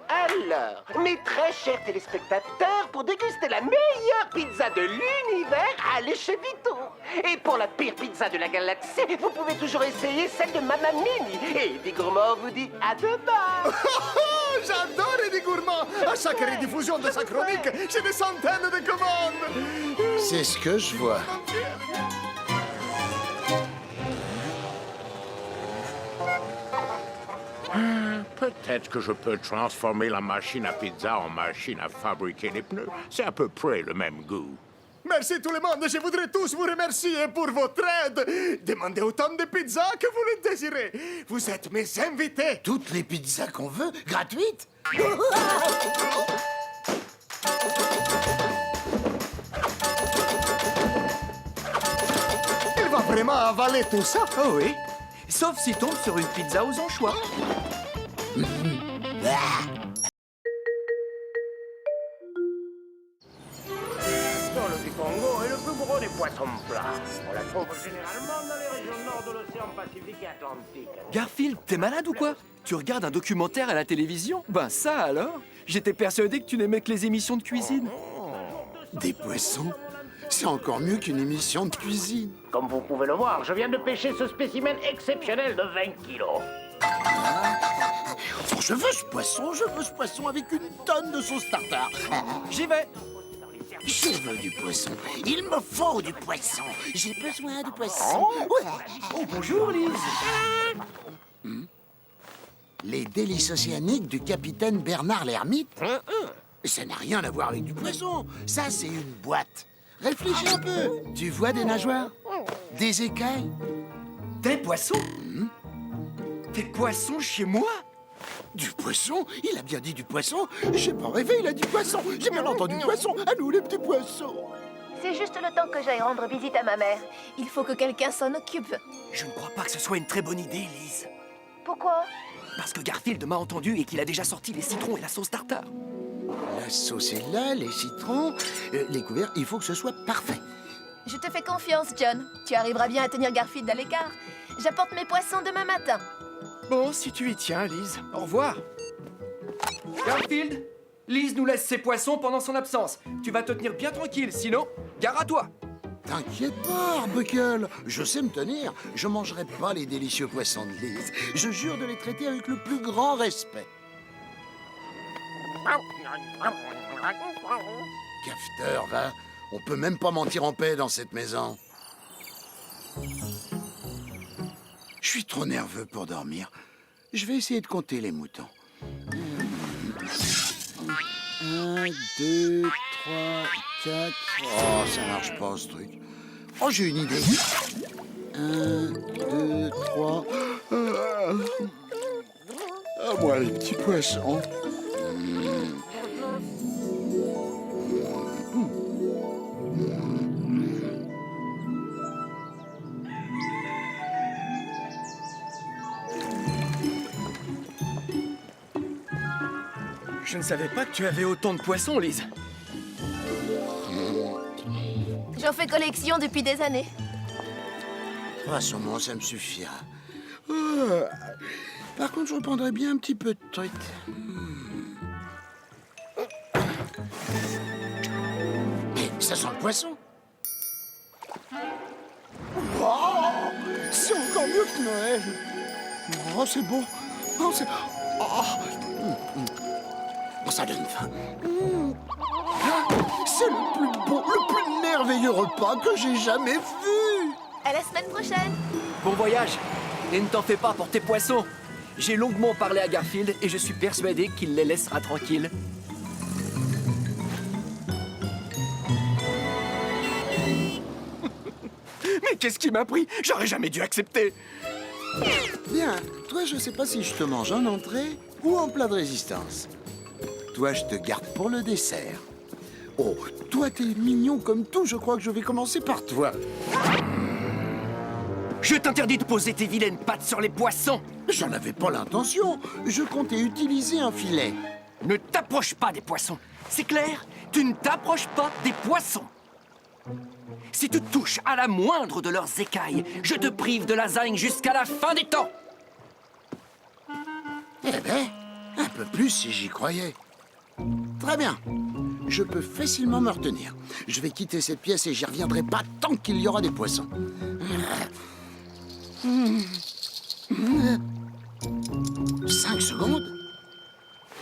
Alors, mes très chers téléspectateurs, pour déguster la meilleure pizza de l'univers, allez chez Vito. Et pour la pire pizza de la galaxie, vous pouvez toujours essayer celle de Mamma Mini. Et Eddie Gourmand vous dit à demain.
J'adore Eddie Gourmand. À chaque rediffusion de sa chronique, j'ai des centaines de commandes.
C'est ce que je vois.
Peut-être que je peux transformer la machine à pizza en machine à fabriquer des pneus. C'est à peu près le même goût.
Merci tout le monde. Je voudrais tous vous remercier pour votre aide. Demandez autant de pizzas que vous le désirez. Vous êtes mes invités.
Toutes les pizzas qu'on veut, gratuites.
Il va vraiment avaler tout ça?
Oh oui. Sauf s'il tombe sur une pizza aux anchois.
Dans le décor
Généralement dans les régions nord de l'océan Pacifique et Atlantique.
Garfield, t'es malade ou quoi? Tu regardes un documentaire à la télévision? Ben ça alors? J'étais persuadé que tu n'aimais que les émissions de cuisine.
Des poissons? C'est encore mieux qu'une émission de cuisine.
Comme vous pouvez le voir, je viens de pêcher ce spécimen exceptionnel de 20 kilos.
Oh, je veux ce poisson avec une tonne de sauce tartare.
J'y vais.
Je veux du poisson. Il me faut du poisson. J'ai besoin de poisson. Ouais.
Oh, bonjour, Lise.
Les délices océaniques du capitaine Bernard l'Ermite? Ça n'a rien à voir avec du poisson. Ça, c'est une boîte. Réfléchis un peu. Tu vois des nageoires? Des écailles?
Des poissons? Des poissons chez moi?
Du poisson? Il a bien dit du poisson. J'ai pas rêvé, il a dit poisson. J'ai bien entendu poisson. À nous, les petits poissons.
C'est juste le temps que j'aille rendre visite à ma mère. Il faut que quelqu'un s'en occupe.
Je ne crois pas que ce soit une très bonne idée, Lise.
Pourquoi?
Parce que Garfield m'a entendu et qu'il a déjà sorti les citrons et la sauce tartare.
La sauce est là, les citrons, les couverts, il faut que ce soit parfait.
Je te fais confiance, John. Tu arriveras bien à tenir Garfield à l'écart. J'apporte mes poissons demain matin.
Bon, si tu y tiens, Lise. Au revoir. Garfield, Lise nous laisse ses poissons pendant son absence. Tu vas te tenir bien tranquille, sinon, gare à toi.
T'inquiète pas, Arbuckle, je sais me tenir. Je mangerai pas les délicieux poissons de Lise. Je jure de les traiter avec le plus grand respect. Cafeteur, va. On peut même pas mentir en paix dans cette maison. Je suis trop nerveux pour dormir. Je vais essayer de compter les moutons. 1, 2, 3, 4... Oh, ça marche pas, ce truc. Oh, j'ai une idée. 1, 2, 3... À moi, les petits poissons.
Je ne savais pas que tu avais autant de poissons, Lise.
J'en fais collection depuis des années.
Ah, sûrement, ça me suffira. Par contre, je reprendrai bien un petit peu de truite. Mais ça sent le poisson. Wow, c'est encore mieux que Noël. Oh, c'est beau. Oh, c'est... Oh. Oh, ça donne faim. C'est le plus beau, le plus merveilleux repas que j'ai jamais vu.
À la semaine prochaine.
Bon voyage. Et ne t'en fais pas pour tes poissons. J'ai longuement parlé à Garfield et je suis persuadé qu'il les laissera tranquilles. Mais qu'est-ce qui m'a pris? J'aurais jamais dû accepter.
Bien, toi, je sais pas si je te mange en entrée ou en plat de résistance. Toi, je te garde pour le dessert. Oh, toi, t'es mignon comme tout. Je crois que je vais commencer par toi.
Je t'interdis de poser tes vilaines pattes sur les poissons.
J'en avais pas l'intention. Je comptais utiliser un filet.
Ne t'approche pas des poissons. C'est clair? Tu ne t'approches pas des poissons. Si tu touches à la moindre de leurs écailles, je te prive de lasagne jusqu'à la fin des temps.
Eh ben, un peu plus si j'y croyais. Très bien. Je peux facilement me retenir. Je vais quitter cette pièce et j'y reviendrai pas tant qu'il y aura des poissons. 5 secondes?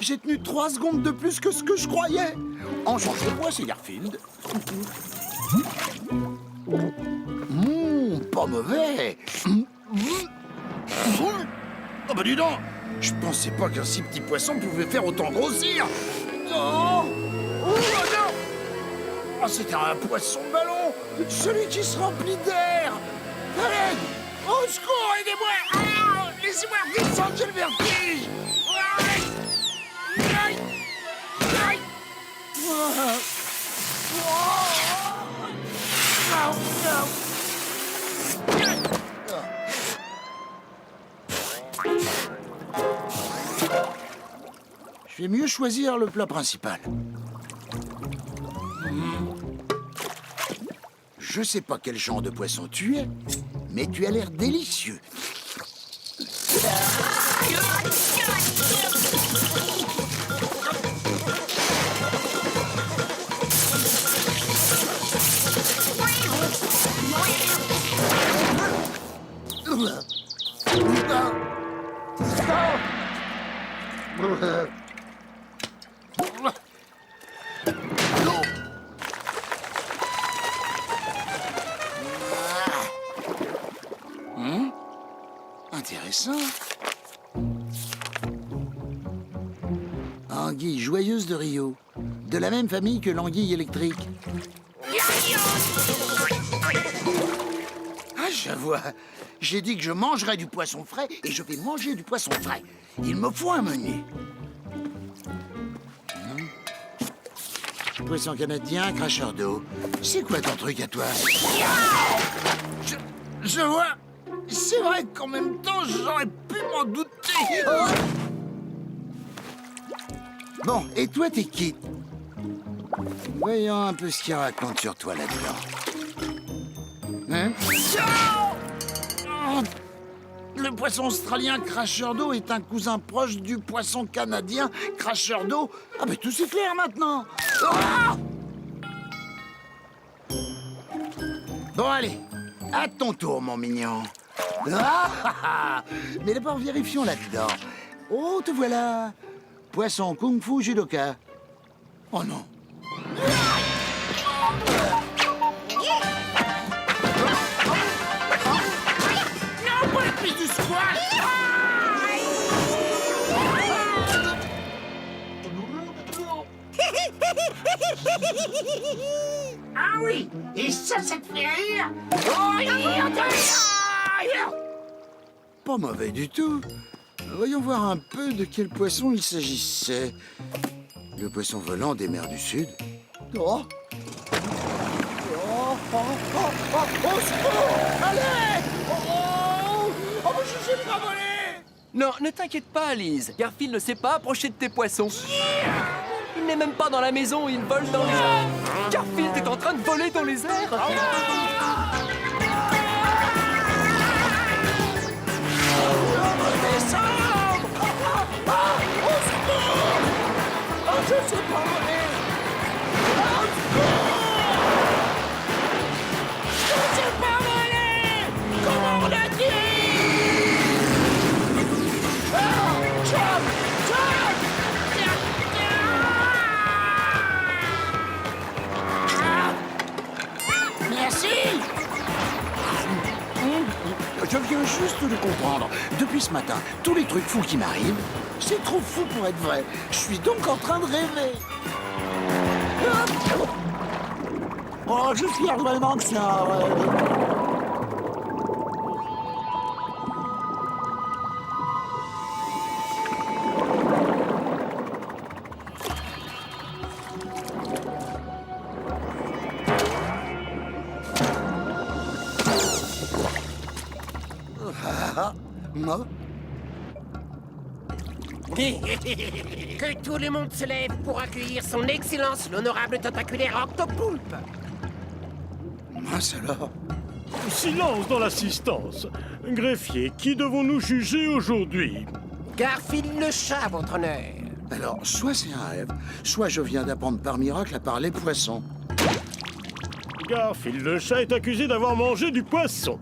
J'ai tenu 3 secondes de plus que ce que je croyais. En change de bois, c'est Garfield. Pas mauvais. Oh bah dis donc, je pensais pas qu'un si petit poisson pouvait faire autant grossir. Non. Oh non. Oh, c'était un poisson ballon, celui qui se remplit d'air. Allez, au secours, aidez-moi. Ah, laissez-moi descendre, j'ai le vertige. Aïe. Aïe. Je vais mieux choisir le plat principal. Je sais pas quel genre de poisson tu es, mais tu as l'air délicieux. Intéressant. Anguille joyeuse de Rio. De la même famille que l'anguille électrique. Ah, je vois. J'ai dit que je mangerais du poisson frais et je vais manger du poisson frais. Il me faut un menu. Poisson canadien, cracheur d'eau. C'est quoi ton truc à toi? Je vois. C'est vrai qu'en même temps, j'aurais pu m'en douter. Oh. Bon, et toi, t'es qui? Voyons un peu ce qu'il raconte sur toi là-dedans. Hein? Oh. Le poisson australien cracheur d'eau est un cousin proche du poisson canadien cracheur d'eau. Ah, mais tout c'est clair maintenant. Oh. Bon, allez, à ton tour, mon mignon. Ah, mais d'abord, vérifions là-dedans. Oh, te voilà. Poisson kung-fu judoka. Oh non. Non, pas la piste du squash.
Ah oui, et ça te fait rire? Oh,
Pas mauvais du tout. Voyons voir un peu de quel poisson il s'agissait. Le poisson volant des mers du Sud. Oh! Oh, oh, oh, oh, oh, secours! Allez! Oh, oh, je sais pas voler!
Non, ne t'inquiète pas, Alice. Garfield ne sait pas approcher de tes poissons. Il n'est même pas dans la maison, il vole dans les airs. Garfield est en train de voler dans les airs.
Je sais pas voler! Je sais pas voler! Comment on a dit? Chop! Chop! Merci! Je viens juste de comprendre. Depuis ce matin, tous les trucs fous qui m'arrivent, c'est trop fou pour être vrai. Je suis donc en train de rêver. Oh, j'espère vraiment que c'est un rêve. Non.
Que tout le monde se lève pour accueillir son excellence, l'honorable tentaculaire Octopoulpe.
Mince alors.
Silence dans l'assistance. Greffier, qui devons-nous juger aujourd'hui?
Garfield le chat, votre honneur.
Alors, soit c'est un rêve, soit je viens d'apprendre par miracle à parler poisson.
Garfield le chat est accusé d'avoir mangé du poisson.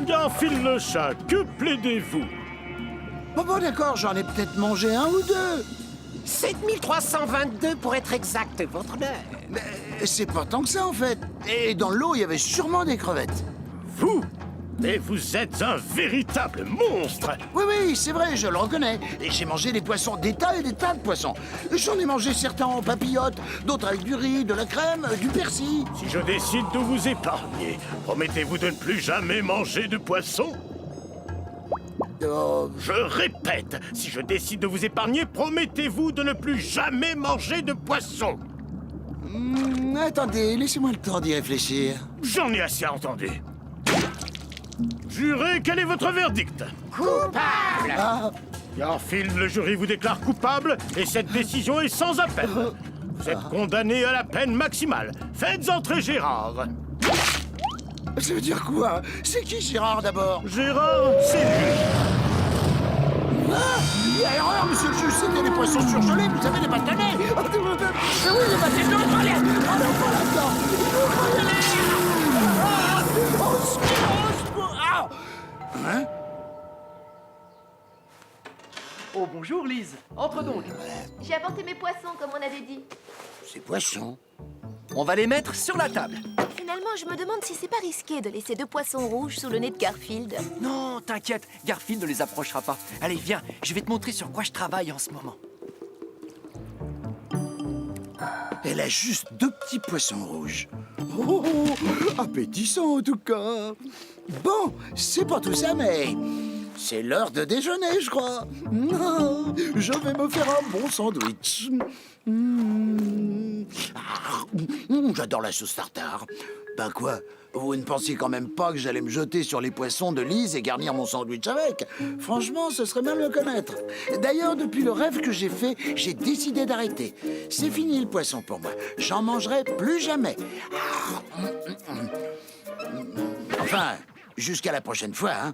Garfield le chat, que plaidez-vous?
Bon, d'accord, j'en ai peut-être mangé un ou deux.
7322 pour être exact, votre honneur.
Mais c'est pas tant que ça, en fait. Et dans l'eau, il y avait sûrement des crevettes.
Vous? Mais vous êtes un véritable monstre!
Oui, c'est vrai, je le reconnais. Et j'ai mangé des poissons, des tas et des tas de poissons. J'en ai mangé certains en papillotes, d'autres avec du riz, de la crème, du persil.
Si je décide de vous épargner, promettez-vous de ne plus jamais manger de poisson? Je répète, si je décide de vous épargner, promettez-vous de ne plus jamais manger de poisson?
Attendez, laissez-moi le temps d'y réfléchir.
J'en ai assez entendu. Jurez, quel est votre verdict?
Coupable!
Garfield, le jury vous déclare coupable et cette décision est sans appel. Vous êtes condamné à la peine maximale. Faites entrer Gérard.
Ça veut dire quoi? C'est qui Gérard d'abord?
Gérard, c'est lui.
Ah, il y a erreur, monsieur le juge, c'était les poissons surgelés, vous savez, les bâtonnets. Ah oui, les bâtonnets, non, pas aller. Ah non, pas là-dedans. Il faut pas y aller. Ah, au secours. Ah. Hein?
Oh, bonjour, Lise. Entre donc.
J'ai apporté mes poissons, comme on avait dit.
Ces poissons?
On va les mettre sur la table.
Finalement, je me demande si c'est pas risqué de laisser 2 poissons rouges sous le nez de Garfield.
Non, t'inquiète, Garfield ne les approchera pas. Allez, viens, je vais te montrer sur quoi je travaille en ce moment.
Elle a juste 2 petits poissons rouges. Oh, appétissant en tout cas. Bon, c'est pas tout ça, mais c'est l'heure de déjeuner, je crois. Je vais me faire un bon sandwich. J'adore la sauce tartare. Ben quoi? Vous ne pensiez quand même pas que j'allais me jeter sur les poissons de Lise et garnir mon sandwich avec? Franchement, ce serait mal me connaître. D'ailleurs, depuis le rêve que j'ai fait, j'ai décidé d'arrêter. C'est fini le poisson pour moi. J'en mangerai plus jamais. Enfin, jusqu'à la prochaine fois, hein.